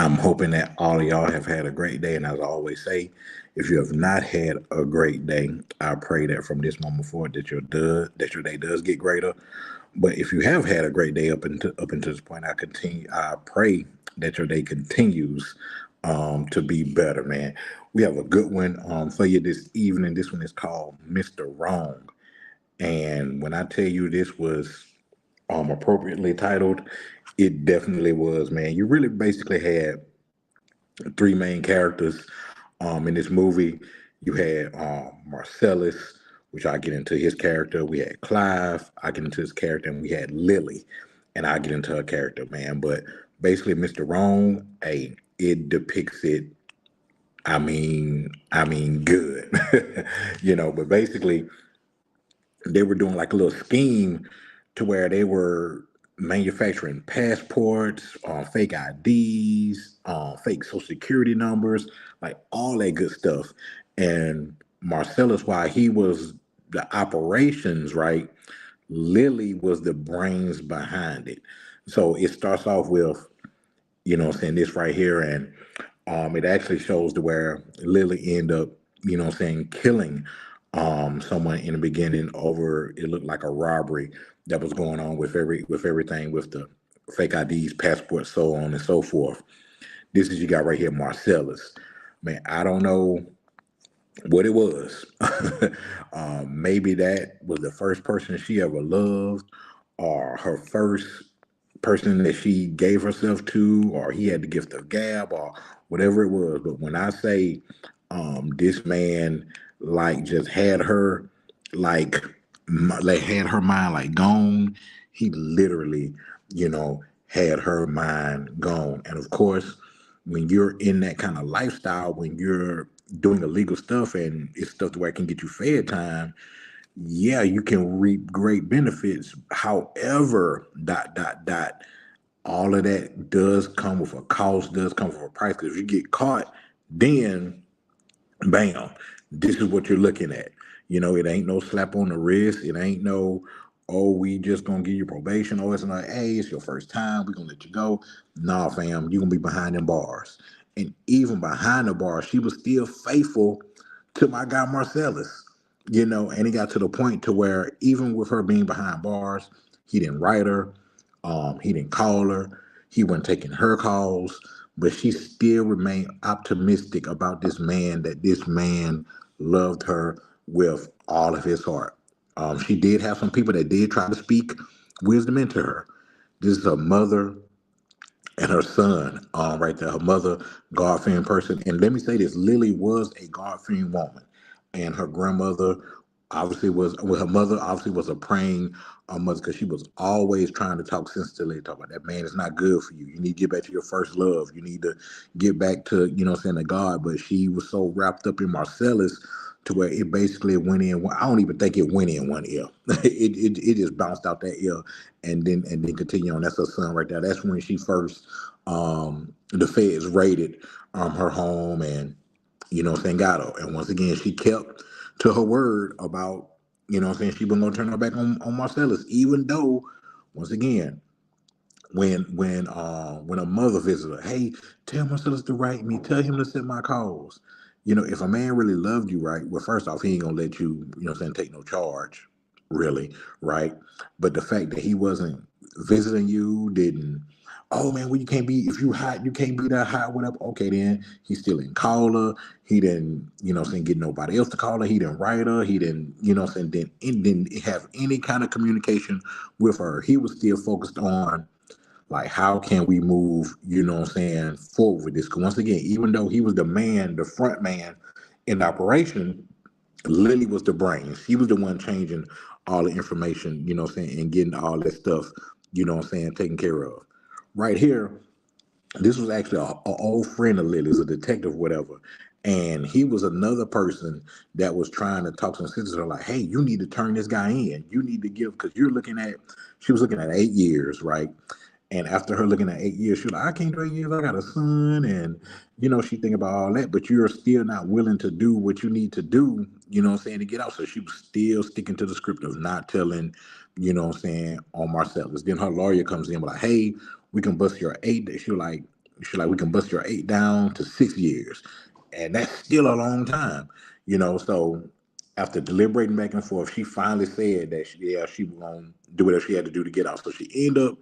I'm hoping that all of y'all have had a great day. And as I always say, if you have not had a great day, I pray that from this moment forward that your day does get greater. But if you have had a great day up until this point, I pray that your day continues to be better, man. We have a good one for you this evening. This one is called Mr. Wrong. And when I tell you this was appropriately titled, it definitely was, man. You really basically had three main characters in this movie. You had Marcellus, which I get into his character. We had Clive, I get into his character, and we had Lily, and I get into her character, man. But basically, Mr. Wrong, hey, it depicts it. I mean, good, But basically, they were doing like a little scheme to where they were manufacturing passports, fake IDs, fake social security numbers, like all that good stuff. And Marcellus, while he was the operations, right, Lily was the brains behind it. So it starts off with, this right here, and it actually shows to where Lily end up, killing someone in the beginning over it looked like a robbery that was going on with everything with the fake IDs, passports, so on and so forth. This is you got right here, Marcellus. Man, I don't know what it was. Maybe that was the first person she ever loved, or her first person that she gave herself to, or he had the gift of gab, or whatever it was. But when I say this man like just had her like like had her mind like gone, he literally, had her mind gone. And of course, when you're in that kind of lifestyle, when you're doing illegal stuff and it's stuff where it can get you fed time, yeah, you can reap great benefits. However, all of that does come with a cost, does come with a price. Because if you get caught, then bam, this is what you're looking at. It ain't no slap on the wrist. It ain't no, oh, we just gonna give you probation. Oh, it's not, hey, it's your first time. We're gonna let you go. Nah, fam, you're gonna be behind them bars. And even behind the bars, she was still faithful to my guy Marcellus. And it got to the point to where even with her being behind bars, he didn't write her, he didn't call her, he wasn't taking her calls, but she still remained optimistic about this man, that this man loved her with all of his heart. She did have some people that did try to speak wisdom into her. This is her mother and her son, right there. Her mother, God-fearing person. And let me say this, Lily was a God-fearing woman. And her grandmother obviously was, well, her mother obviously was a praying mother, because she was always trying to talk sense to Lily, talk about that man is not good for you. You need to get back to your first love. You need to get back to, to God. But she was so wrapped up in Marcellus to where it basically went in. I don't even think it went in one ear. It just bounced out that ear and then continue on. That's her son right there. That's when she first the feds raided her home, and got her. And once again, she kept to her word about, she wasn't gonna turn her back on Marcellus, even though once again, when a mother visited her, hey, tell Marcellus to write me, tell him to send my calls. If a man really loved you, right, well, first off, he ain't gonna let you, take no charge, really, right? But the fact that he wasn't visiting you, didn't, oh man, well, you can't be, if you hot, you can't be that hot, whatever. Okay, then he still didn't call her. He didn't, get nobody else to call her. He didn't write her. He didn't, didn't have any kind of communication with her. He was still focused on, like, how can we move, forward with this? Because once again, even though he was the man, the front man in the operation, Lily was the brain. She was the one changing all the information, and getting all that stuff, taken care of. Right here, this was actually a old friend of Lily's, a detective, whatever. And he was another person that was trying to talk some sense to her, like, hey, you need to turn this guy in. You need to give, because she was looking at 8 years, right? And after her looking at 8 years, she was like, I can't do 8 years. I got a son. And, she think about all that, but you're still not willing to do what you need to do, to get out. So she was still sticking to the script of not telling, on Marcellus. Then her lawyer comes in like, hey, we can bust your 8 days. She was like, She's like, we can bust your 8 down to 6 years. And that's still a long time, So after deliberating back and forth, she finally said that she was gonna do whatever she had to do to get out. So she ended up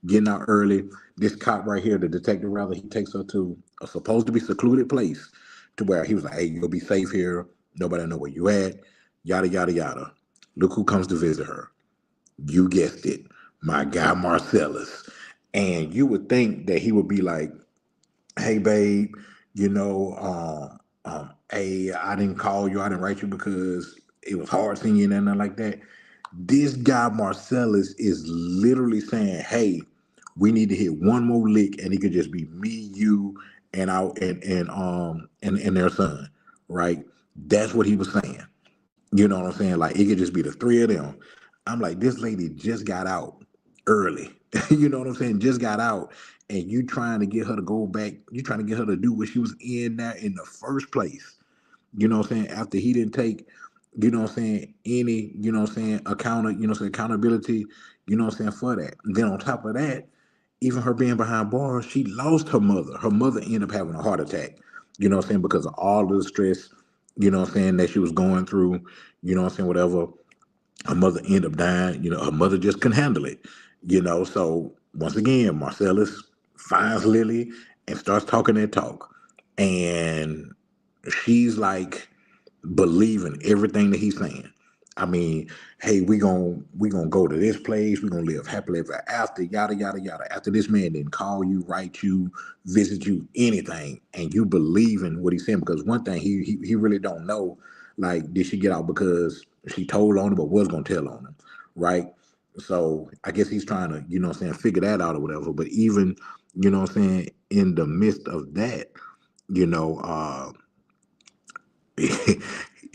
getting out early. This cop right here, the detective rather, he takes her to a supposed to be secluded place to where he was like, hey, you'll be safe here. Nobody know where you at. Yada yada yada. Look who comes to visit her. You guessed it, my guy Marcellus. And you would think that he would be like, hey babe, hey, I didn't call you, I didn't write you because it was hard seeing you and nothing like that. This guy Marcellus is literally saying, hey, we need to hit one more lick, and it could just be me, you, and our and their son, right? That's what he was saying. You know what I'm saying? Like it could just be the three of them. I'm like, this lady just got out early. You know what I'm saying? Just got out, and you trying to get her to go back. You trying to get her to do what she was in there in the first place. You know what I'm saying? After he didn't take, any, accountability, for that. And then on top of that, even her being behind bars, she lost her mother. Her mother ended up having a heart attack, because of all the stress, that she was going through, whatever. Her mother ended up dying, her mother just couldn't handle it, So once again, Marcellus finds Lily and starts talking that talk. And she's like believing everything that he's saying. I mean, hey, we gonna go to this place. We're gonna live happily ever after. Yada yada yada. After this man didn't call you, write you, visit you, anything, and you believe in what he's saying. Because one thing he really don't know, like, did she get out because she told on him or was gonna tell on him, right? So I guess he's trying to, figure that out or whatever. But even, in the midst of that, you know, uh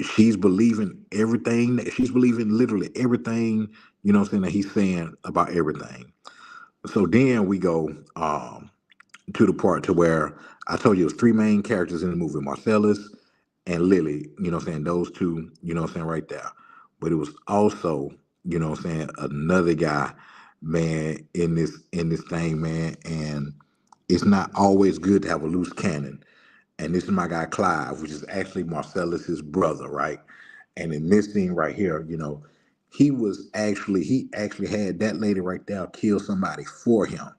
she's believing everything that she's believing literally everything, that he's saying about everything. So then we go to the part to where I told you it was three main characters in the movie, Marcellus and Lily, those two, right there. But it was also, another guy, man, in this thing, man, and it's not always good to have a loose cannon. And this is my guy Clive, which is actually Marcellus's brother, right? And in this scene right here, he actually had that lady right there kill somebody for him.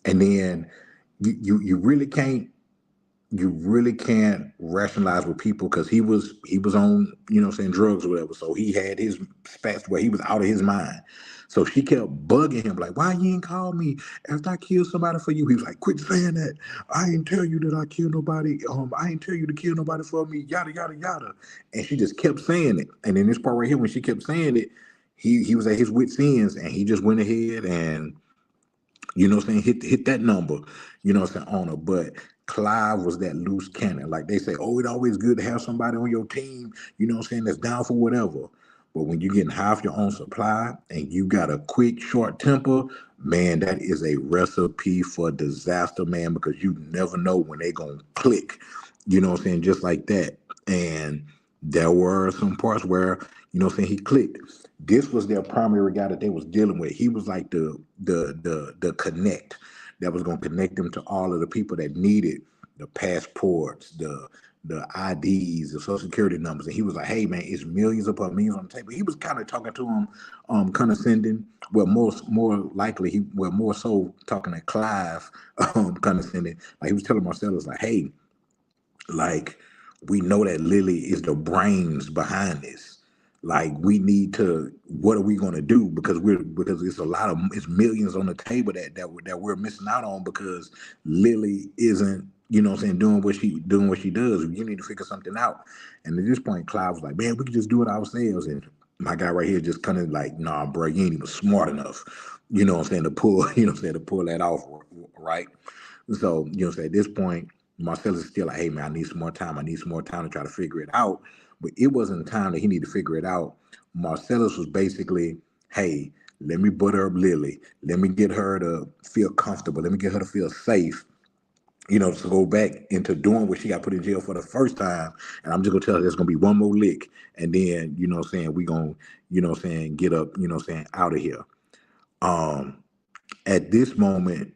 And then you really can't rationalize with people because he was on, drugs or whatever. So he had his spats where he was out of his mind. So she kept bugging him like, why you ain't call me after I killed somebody for you? He was like, quit saying that. I ain't tell you that I killed nobody. I ain't tell you to kill nobody for me, yada yada yada. And she just kept saying it. And in this part right here, when she kept saying it, he was at his wit's ends, and he just went ahead and, hit that number, on her. But Clive was that loose cannon. Like they say, oh, it's always good to have somebody on your team, that's down for whatever. But when you're getting half your own supply and you got a quick, short temper, man, that is a recipe for disaster, man, because you never know when they gonna click, just like that. And there were some parts where, he clicked. This was their primary guy that they was dealing with. He was like the connect that was going to connect them to all of the people that needed the passports, the IDs, the social security numbers. And he was like, hey man, it's millions upon millions on the table. He was kind of talking to him, condescending. Well, more likely more so talking to Clive, condescending. Like he was telling Marcellus, like, hey, like, we know that Lily is the brains behind this. Like, we need to. What are we going to do? Because it's millions on the table that we're missing out on because Lily isn't, doing what she does. You need to figure something out. And at this point, Clive was like, man, we could just do it ourselves. And my guy right here just kind of like, nah, bro, you ain't even smart enough. To pull, to pull that off, right? So, at this point, Marcellus is still like, hey man, I need some more time. I need some more time to try to figure it out. But it wasn't time that he needed to figure it out. Marcellus was basically, hey, let me butter up Lily. Let me get her to feel comfortable. Let me get her to feel safe, to go back into doing what she got put in jail for the first time. And I'm just gonna tell her there's gonna be one more lick. And then, we gonna, get up, out of here. At this moment,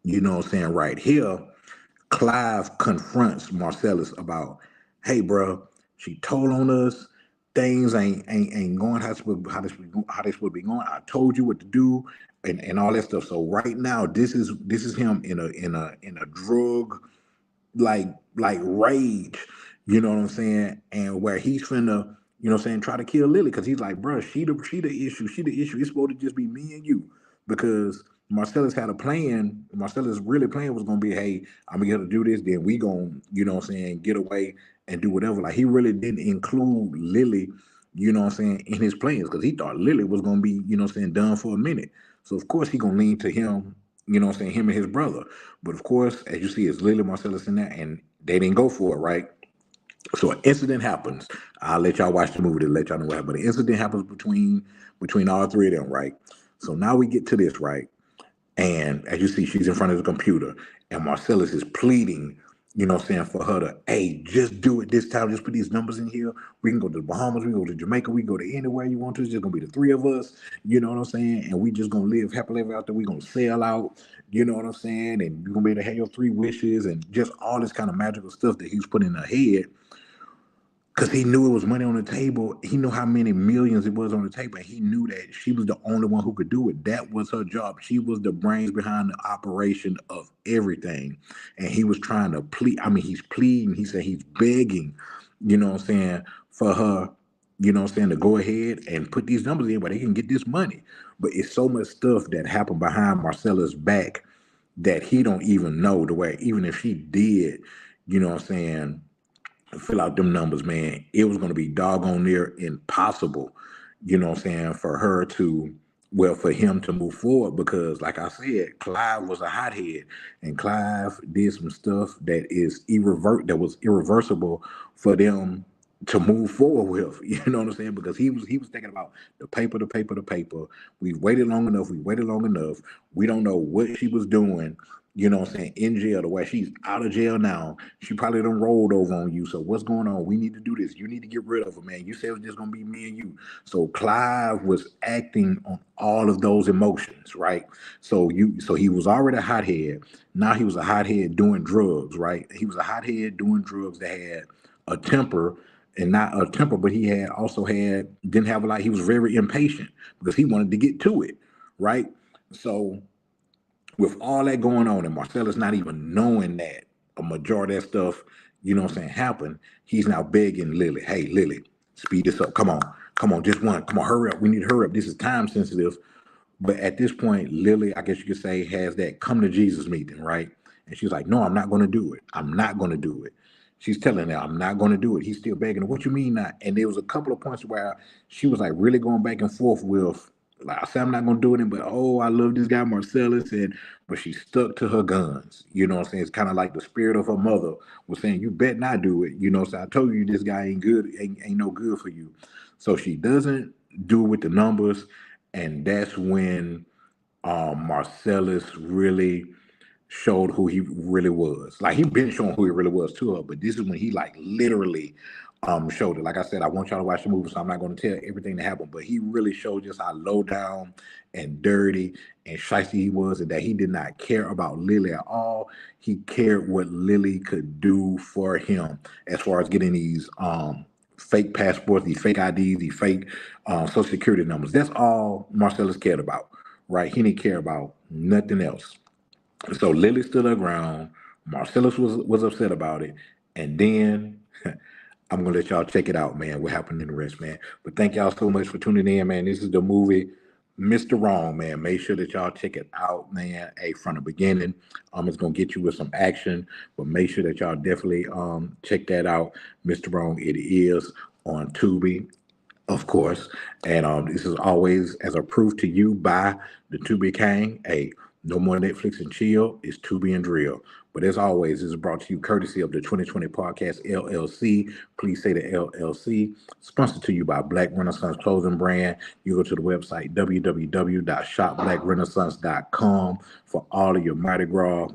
right here. Clive confronts Marcellus about, hey, bro, she told on us. Things ain't going how they supposed to be going. I told you what to do, and all that stuff. So right now, this is him in a drug like rage, you know what I'm saying? And where he's finna, you know what I'm saying, try to kill Lily because he's like, bro, she the issue. It's supposed to just be me and you. Because Marcellus had a plan. Marcellus really plan was gonna be, hey, I'm gonna do this, then we gonna, you know what I'm saying, get away and do whatever. Like he really didn't include Lily, you know what I'm saying, in his plans because he thought Lily was gonna be, you know what I'm saying, done for a minute. So of course he gonna lean to him, you know what I'm saying, him and his brother. But of course, as you see, it's Lily Marcellus in there, and they didn't go for it, right? So an incident happens. I'll let y'all watch the movie to let y'all know what happened. But an incident happens between all three of them, right? So now we get to this, right? And as you see, she's in front of the computer, and Marcellus is pleading, you know what I'm saying, for her to, hey, just do it this time. Just put these numbers in here. We can go to the Bahamas, we can go to Jamaica, we can go to anywhere you want to. It's just gonna be the three of us, you know what I'm saying? And we just gonna live happily ever after. We gonna sail out, you know what I'm saying? And you're gonna be able to have your three wishes and just all this kind of magical stuff that he's putting in her head because he knew it was money on the table. He knew how many millions it was on the table. And he knew that she was the only one who could do it. That was her job. She was the brains behind the operation of everything. And he was trying to plead. I mean, he's pleading. He said he's begging, you know what I'm saying, for her, you know what I'm saying, to go ahead and put these numbers in where they can get this money. But it's so much stuff that happened behind Marcella's back that he don't even know the way, even if she did, you know what I'm saying, fill out them numbers, man, it was going to be doggone near impossible, you know what I'm saying, for her to, well, for him to move forward because, like I said, Clive was a hothead, and Clive did some stuff that was irreversible for them to move forward with. You know what I'm saying? Because he was thinking about the paper, the paper, the paper. We waited long enough. We waited long enough. We don't know what she was doing, you know what I'm saying, in jail, the way she's out of jail now. She probably done rolled over on you. So what's going on? We need to do this. You need to get rid of her, man. You said it was just gonna be me and you. So Clive was acting on all of those emotions, right? So he was already a hothead. Now he was a hothead doing drugs, right? He was a hothead doing drugs that had a temper, and not a temper, but he had also had didn't have a lot. He was very impatient because he wanted to get to it, right? So with all that going on, and Marcellus not even knowing that a majority of that stuff, you know what I'm saying, happened, he's now begging Lily, hey, Lily, speed this up. Come on, just one. Come on, hurry up. We need to hurry up. This is time sensitive. But at this point, Lily, I guess you could say, has that come to Jesus meeting, right? And she's like, no, I'm not going to do it. I'm not going to do it. She's telling him, I'm not going to do it. He's still begging her, what you mean not? And there was a couple of points where she was like really going back and forth with, like I said, I'm not going to do it, but oh, I love this guy Marcellus, and but she stuck to her guns. You know what I'm saying? It's kind of like the spirit of her mother was saying, you bet not do it. You know, so I told you this guy ain't good, ain't no good for you. So she doesn't do it with the numbers, and that's when Marcellus really showed who he really was. Like he been showing who he really was to her, but this is when he like literally showed it. Like I said, I want y'all to watch the movie, so I'm not going to tell everything that happened, but he really showed just how low down and dirty and shifty he was, and that he did not care about Lily at all. He cared what Lily could do for him as far as getting these fake passports, these fake IDs, these fake social security numbers. That's all Marcellus cared about, right? He didn't care about nothing else. So Lily stood her ground. Marcellus was upset about it, and then I'm gonna let y'all check it out, man. What happened in the rest, man? But thank y'all so much for tuning in, man. This is the movie Mr. Wrong, man. Make sure that y'all check it out, man. Hey, from the beginning, it's gonna get you with some action, but make sure that y'all definitely check that out, Mr. Wrong. It is on Tubi, of course. And this is always as a proof to you by the Tubi King. Hey, no more Netflix and chill. It's Tubi and drill. But as always, this is brought to you courtesy of the 2020 Podcast LLC. Please say the LLC. Sponsored to you by Black Renaissance Clothing Brand. You go to the website www.shopblackrenaissance.com for all of your Mardi Gras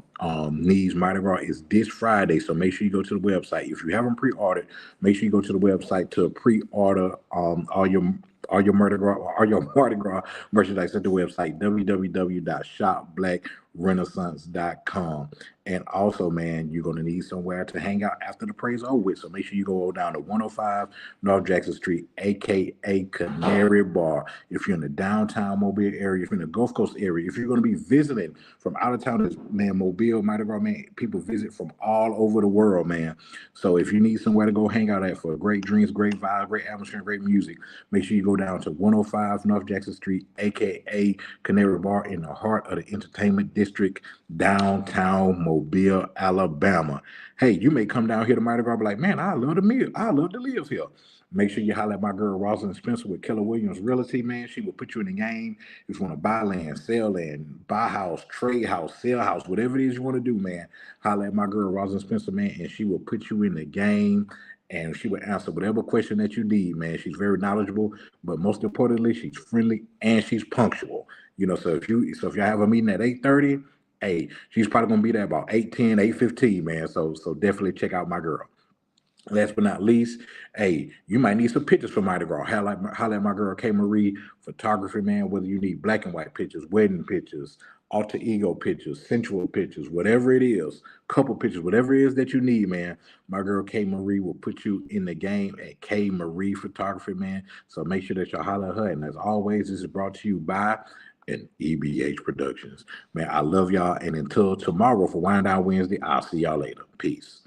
needs. Mardi Gras is this Friday, so make sure you go to the website. If you haven't pre-ordered, make sure you go to the website to pre-order all your Mardi Gras merchandise at the website www.shopblackrenaissance.com. Renaissance.com. And also, man, you're going to need somewhere to hang out after the praise over with. So make sure you go down to 105 North Jackson Street, aka Canary Bar. If you're in the downtown Mobile area, if you're in the Gulf Coast area, if you're going to be visiting from out of town, man, Mobile, Mardi Gras, man, people visit from all over the world, man. So if you need somewhere to go hang out at for great drinks, great vibe, great atmosphere, great music, make sure you go down to 105 North Jackson Street, aka Canary Bar, in the heart of the entertainment district, downtown Mobile, Alabama. Hey, you may come down here to Mardi Gras, be like, man, I love the meal. I love to live here. Make sure you holler at my girl Rosalind Spencer with Keller Williams Realty, man. She will put you in the game. If you want to buy land, sell land, buy house, trade house, sell house, whatever it is you want to do, man, holler at my girl Rosalind Spencer, man, and she will put you in the game and she will answer whatever question that you need, man. She's very knowledgeable, but most importantly, she's friendly and she's punctual. So if y'all have a meeting at 8:30, hey, she's probably gonna be there about 8:10, 8:15, man. So definitely check out my girl. Last but not least, hey, you might need some pictures for Mardi Gras. Holla at my girl K Marie Photography, man. Whether you need black and white pictures, wedding pictures, alter ego pictures, sensual pictures, whatever it is, couple pictures, whatever it is that you need, man. My girl K Marie will put you in the game at K Marie Photography, man. So make sure that y'all holler at her. And as always, this is brought to you by and EBH Productions. Man, I love y'all. And until tomorrow for Wind Down Wednesday, I'll see y'all later. Peace.